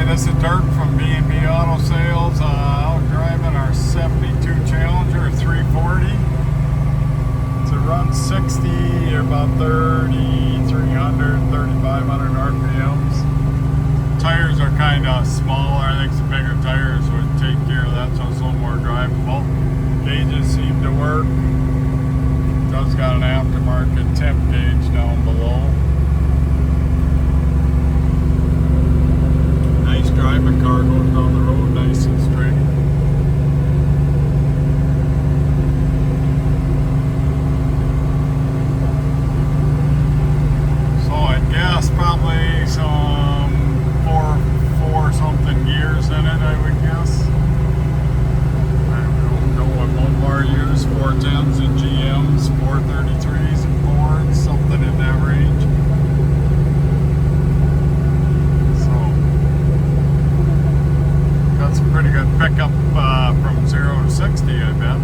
Hi, this is Dirk from B&B Auto Sales. Out driving our 72 Challenger 340. It's a run 60, about 3,300, 3,500 RPMs. Tires are kind of smaller. I think some bigger tires would take care of that, so it's a little more drivable. Gauges seem to work. It does got an aftermarket temp gauge down below. Nice driving car, goes down the road nice and straight. So I guess probably some four something gears in it, I would guess. I don't know what Mopar use, 410s and GMs, 433s and Fords, something in that range. Got some pretty good pickup from 0 to 60, I bet.